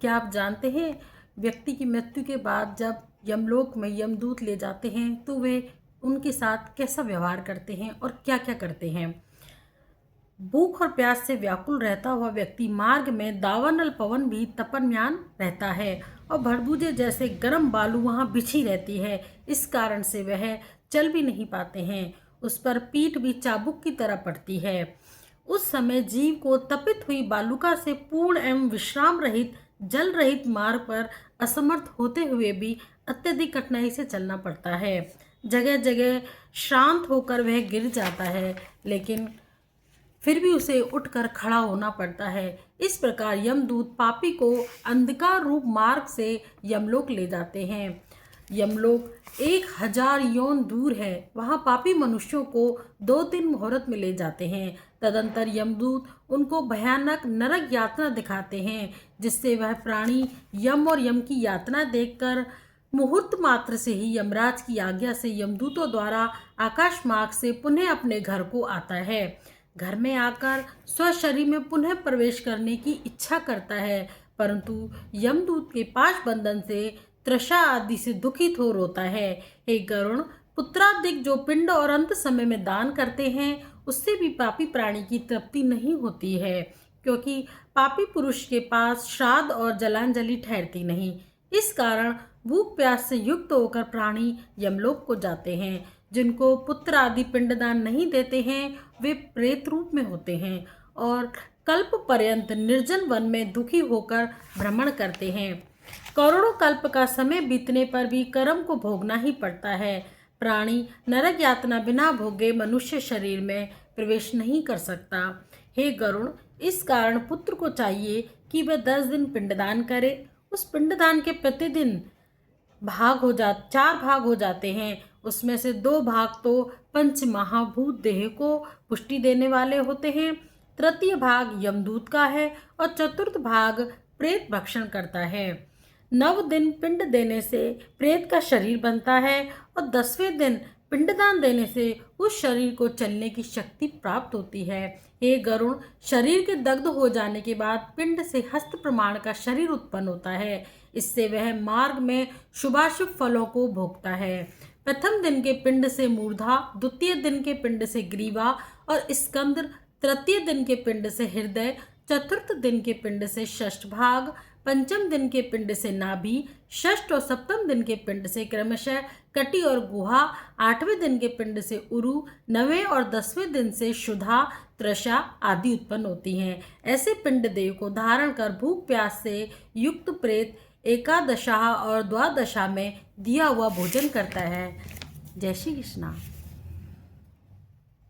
क्या आप जानते हैं व्यक्ति की मृत्यु के बाद जब यमलोक में यमदूत ले जाते हैं तो वे उनके साथ कैसा व्यवहार करते हैं और क्या क्या करते हैं। भूख और प्यास से व्याकुल रहता हुआ व्यक्ति मार्ग में दावानल पवन भी तपनम्यान रहता है और भड़बूजे जैसे गर्म बालू वहां बिछी रहती है। इस कारण से वह चल भी नहीं पाते हैं। उस पर पीठ भी चाबुक की तरह पड़ती है। उस समय जीव को तपित हुई बालुका से पूर्ण एवं विश्राम रहित जल रहित मार्ग पर असमर्थ होते हुए भी अत्यधिक कठिनाई से चलना पड़ता है। जगह जगह श्रांत होकर वह गिर जाता है, लेकिन फिर भी उसे उठकर खड़ा होना पड़ता है। इस प्रकार यमदूत पापी को अंधकार रूप मार्ग से यमलोक ले जाते हैं। यमलोक 1000 योन दूर है। वहाँ पापी मनुष्यों को 2-3 मुहूर्त में ले जाते हैं। तदंतर यमदूत उनको भयानक नरक यातना दिखाते हैं, जिससे वह प्राणी यम और यम की यातना देखकर मुहूर्त मात्र से ही यमराज की आज्ञा से यमदूतों द्वारा आकाश मार्ग से पुनः अपने घर को आता है। घर में आकर स्वशरीर में पुनः प्रवेश करने की इच्छा करता है, परंतु यमदूत के पाश बंधन से तृषा आदि से दुखित हो रोता है। हे गरुण, पुत्रादिक जो पिंड और अंत समय में दान करते हैं उससे भी पापी प्राणी की तृप्ति नहीं होती है, क्योंकि पापी पुरुष के पास श्राद्ध और जलांजलि ठहरती नहीं। इस कारण भूख प्यास से युक्त होकर प्राणी यमलोक को जाते हैं। जिनको पुत्र आदि पिंडदान नहीं देते हैं वे प्रेत रूप में होते हैं और कल्प पर्यंत निर्जन वन में दुखी होकर भ्रमण करते हैं। करोड़ों कल्प का समय बीतने पर भी कर्म को भोगना ही पड़ता है। प्राणी नरक यातना बिना भोगे मनुष्य शरीर में प्रवेश नहीं कर सकता। हे गरुण, इस कारण पुत्र को चाहिए कि वह 10 दिन पिंडदान करे। उस पिंडदान के प्रतिदिन 4 भाग हो जाते हैं। उसमें से 2 भाग तो पंच महाभूत देह को पुष्टि देने वाले होते हैं, तृतीय भाग यमदूत का है और चतुर्थ भाग प्रेत भक्षण करता है। 9 दिन पिंड देने से प्रेत का शरीर बनता है और 10वें दिन पिंडदान देने से उस शरीर को चलने की शक्ति प्राप्त होती है। हे गरुण, शरीर के दग्ध हो जाने के बाद पिंड से हस्त प्रमाण का शरीर उत्पन्न होता है। इससे वह मार्ग में शुभाशुभ फलों को भोगता है। प्रथम दिन के पिंड से मूर्धा, द्वितीय दिन के पिंड से ग्रीवा और स्कंद, तृतीय दिन के पिंड से हृदय, चतुर्थ दिन के पिंड से षष्ठ भाग, पंचम दिन के पिंड से नाभि, षष्ठ और सप्तम दिन के पिंड से क्रमशः कटी और गुहा, 8वें दिन के पिंड से उरु, 9वें और 10वें दिन से शुद्धा, तृषा आदि उत्पन्न होती हैं। ऐसे पिंड देह को धारण कर भूख प्यास से युक्त प्रेत एकादशा और द्वादशा में दिया हुआ भोजन करता है। जय श्री कृष्णा।